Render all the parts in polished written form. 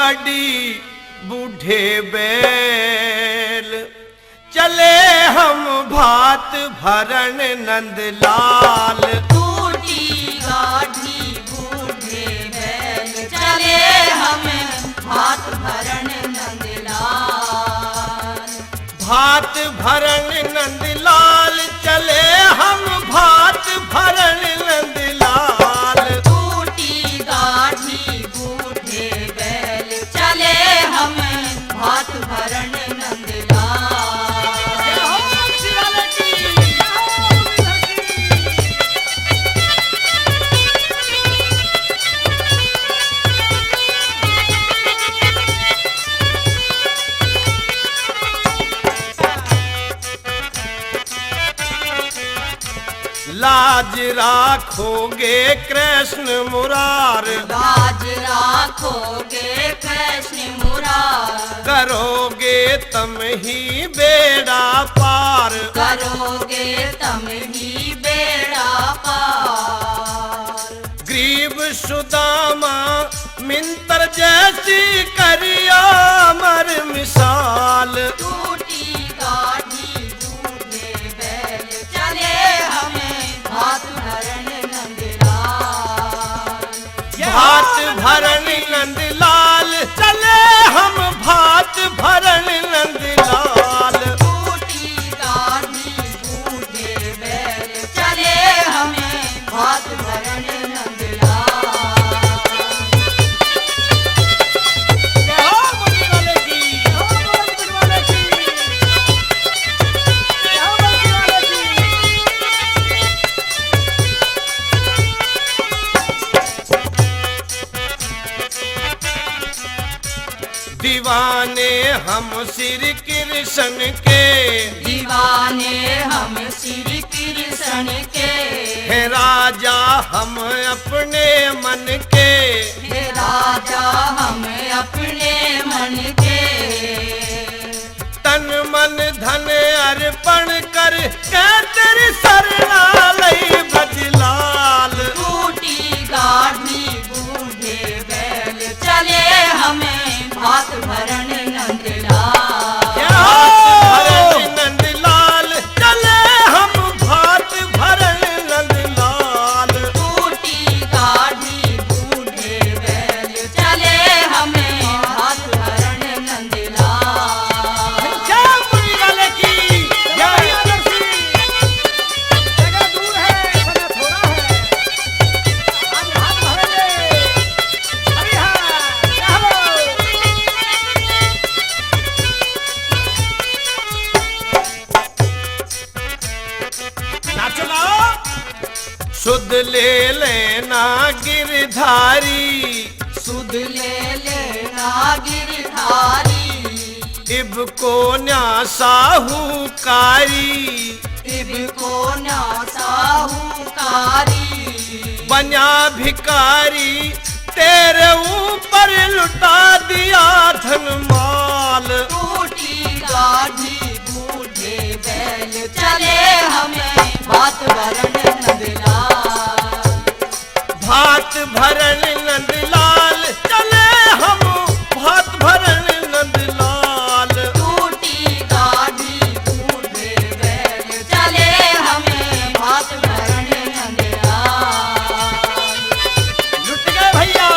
गाड़ी बूढ़े बैल, चले हम भात भरण नंदलाल। टूटी गाड़ी बूढ़े बैल, चले हम भात भरण नंदलाल। भात भरण नंदलाल, चले हम भात भरण नंदलाल। टूटी गाड़ी बूढ़े बैल, चले हम भात भरण नंदलाल। लाज राखोगे कृष्ण मुरार, लाज राखोगे कृष्ण मुरार। करोगे तम ही बेड़ा पार। करोगे तम ही बेड़ा पार। ग्रीव सुदामा मिंतर जैसी करिया मर मिसाल। टूटी गाड़ी बूढ़े बैल, चले हमें भात भरण नंदलाल। भात भरण नंदलाल, चले हम भात भरण नंदलाल। टूटी गाड़ी बूढ़े बैल, चले हमें भात भरण नंदलाल। दीवाने हम श्री कृष्ण के, दीवाने हम श्री कृष्ण के। है राजा हम अपने मन के। हे राजा हम अपने मन के। तन मन धन अर्पण कर के तेरी शरणालय बजलाल। टूटी गाड़ी बूढ़े बैल, चले हमें भात भरण नंदलाल। नंदलाल, चले हम भात भरण नंदलाल। टूटी गाड़ी बूढ़े बैल, चले हमें भात भरण नंदलाल। सुध ले लेना गिरधारी, सुध ले लेना गिरधारी। इब को न्या साहूकारी, इब को ना साहूकारी। बन्या भिकारी तेरे ऊपर लुटा दिया धन माल। टूटी गाड़ी बूढ़े बैल, चले हमें भात भरण नंदलाल। भात भरण नंदलाल, चले हम भात भरण नंदलाल। टूटी गाड़ी बूढ़े बैल, चले हमें भात भरण नंदलाल। लुट गए भैया।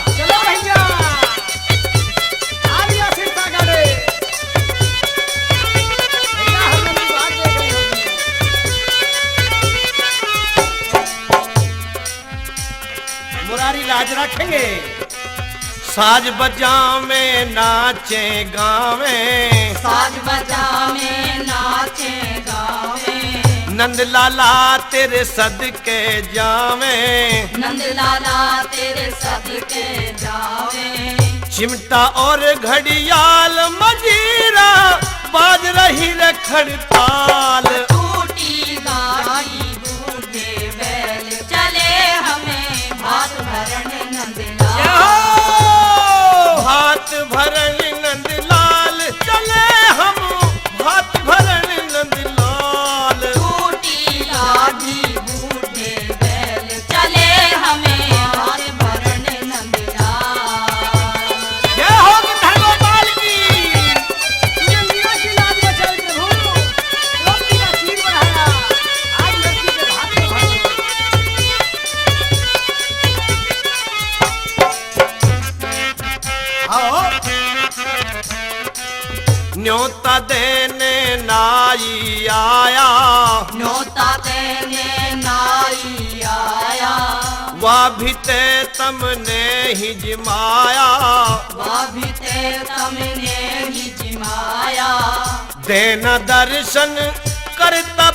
चलो भैया, आ गया फिर गाड़ी। भैया हमने भी बात देख रही होगी। मुरारी लाज रखेंगे। साज बजा में नाचे गावे, साज बजा में नाचे गावे। नंदलाला तेरे सदके जावे। नंदलाला तेरे सदके जावे। चिमटा और घड़ियाल मजीरा बाज रही रखड़ताल। टूटी गाड़ी बूढ़े बैल, चले हमें भात भरण नंदलाल। भात भरण नंदलाल, चले हम भात भरण नंदलाल। टूटी गाड़ी बूढ़े बैल, चले हमें भात भरण नंदलाल। नाई आया, न्योता तेने नाई आया, वह भी ते तमने ही जिमाया, वह भी ते तमने ही जिमाया। देना दर्शन करता